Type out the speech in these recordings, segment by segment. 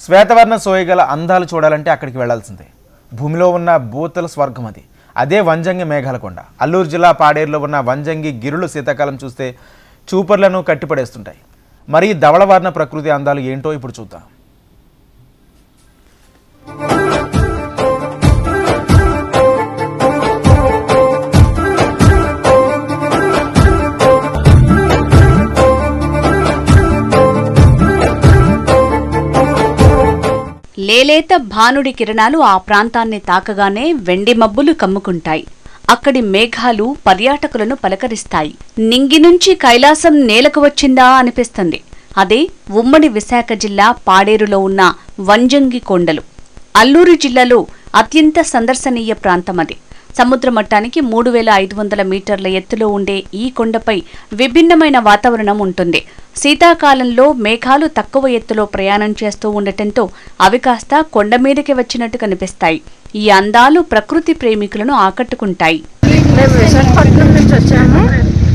శ్వేతవర్ణ సోయగల అందాలు చూడాలంటే అక్కడికి వెళ్లాల్సిందే. భూమిలో ఉన్న భూతల స్వర్గం అది. అదే వంజంగి మేఘాలకొండ. అల్లూరు జిల్లా పాడేరులో ఉన్న వంజంగి గిరులు శీతాకాలం చూస్తే చూపర్లను కట్టిపడేస్తుంటాయి. మరి ధవళవర్ణ ప్రకృతి అందాలు ఏంటో ఇప్పుడు చూద్దాం. లేలేత భానుడి కిరణాలు ఆ ప్రాంతాన్ని తాకగానే వెండి మబ్బులు కమ్ముకుంటాయి. అక్కడి మేఘాలు పర్యాటకులను పలకరిస్తాయి. నింగి నుంచి కైలాసం నేలకు వచ్చిందా అనిపిస్తుంది. అదే ఉమ్మడి విశాఖ జిల్లా పాడేరులో ఉన్న వంజంగి కొండలు. అల్లూరు జిల్లాలో అత్యంత సందర్శనీయ ప్రాంతం అది. సముద్ర మట్టానికి 3500 మీటర్ల ఎత్తులో ఉండే ఈ కొండపై విభిన్నమైన వాతావరణం ఉంటుంది. శీతాకాలంలో మేఘాలు తక్కువ ఎత్తులో ప్రయాణం చేస్తూ ఉండటంతో అవి కాస్త కొండ మీదకి వచ్చినట్టు కనిపిస్తాయి. ఈ అందాలు ప్రకృతి ప్రేమికులను ఆకట్టుకుంటాయి. మేము విశాఖపట్నం నుంచి వచ్చాము.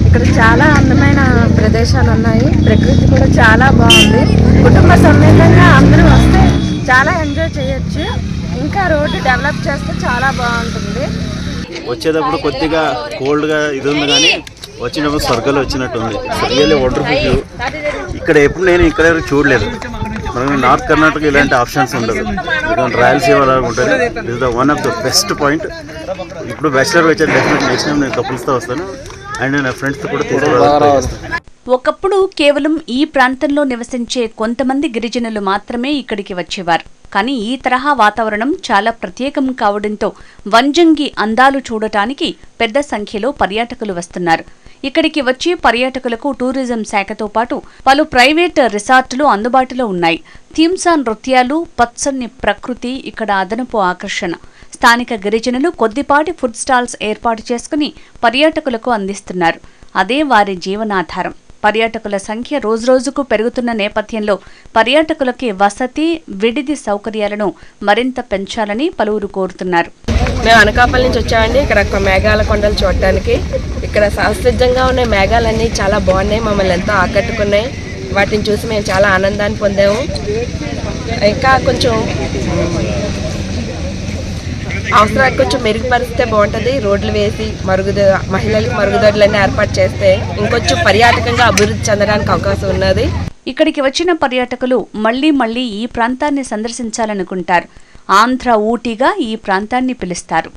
ఇక్కడ చాలా అందమైన ప్రదేశాలు ఉన్నాయి. ప్రకృతి కూడా చాలా బాగుంది. కుటుంబ సమేతంగా అందరూ వస్తే చాలా ఎంజాయ్ చేయొచ్చు. ఇంకా రోడ్డు డెవలప్ చేస్తే చాలా బాగుంటుంది. వచ్చేటప్పుడు కొద్దిగా కోల్డ్గా ఇది ఉంది, కానీ వచ్చినప్పుడు స్వర్గంలో వచ్చినట్టుంది. Really wonderful view. ఇక్కడ ఎప్పుడు నేను ఇక్కడ చూడలేదు. మనకి నార్త్ కర్ణాటక ఇలాంటి ఆప్షన్స్ ఉండదు. రాయలసీమ లాగా ఉంటుంది. This the one of the best point. ఇప్పుడు బ్యాచిలర్ వచ్చాను, డెఫినెట్ నెక్స్ట్ టైం నేను కపుల్స్తో వస్తాను అండ్ నా ఫ్రెండ్స్తో కూడా తీసుకురావాలి. ఒకప్పుడు కేవలం ఈ ప్రాంతంలో నివసించే కొంతమంది గిరిజనులు మాత్రమే ఇక్కడికి వచ్చేవారు. కానీ ఈ తరహా వాతావరణం చాలా ప్రత్యేకం కావడంతో వంజంగి అందాలు చూడటానికి పెద్ద సంఖ్యలో పర్యాటకులు వస్తున్నారు. ఇక్కడికి వచ్చి పర్యాటకులకు టూరిజం శాఖతో పాటు పలు ప్రైవేట్ రిసార్టులు అందుబాటులో ఉన్నాయి. థీమ్సా నృత్యాలు, పచ్చని ప్రకృతి ఇక్కడ అదనపు ఆకర్షణ. స్థానిక గిరిజనులు కొద్దిపాటి ఫుడ్ స్టాల్స్ ఏర్పాటు చేసుకుని పర్యాటకులకు అందిస్తున్నారు. అదే వారి జీవనాధారం. పర్యాటకుల సంఖ్య రోజురోజుకు పెరుగుతున్న నేపథ్యంలో పర్యాటకులకి వసతి, విడిది సౌకర్యాలను మరింత పెంచాలని పలువురు కోరుతున్నారు. మేము అనకాపల్లి నుంచి వచ్చామండి. ఇక్కడ మేఘాల కొండలు చూడటానికి. ఇక్కడ సహజంగా ఉన్న మేఘాలన్నీ చాలా బాగున్నాయి. మమ్మల్ని ఎంతో ఆకట్టుకున్నాయి. వాటిని చూసి మేము చాలా ఆనందాన్ని పొందాము. ఇంకా కొంచెం అవసరానికి కొంచెం మెరుగుపరిస్తే బాగుంటుంది. రోడ్లు వేసి మహిళలకు మరుగుదొడ్లన్నీ ఏర్పాటు చేస్తే ఇంకొంచెం పర్యాటకంగా అభివృద్ధి చెందడానికి అవకాశం ఉన్నది. ఇక్కడికి వచ్చిన పర్యాటకులు మళ్లీ ఈ ప్రాంతాన్ని సందర్శించాలనుకుంటారు. ఆంధ్ర ఊటీగా ఈ ప్రాంతాన్ని పిలుస్తారు.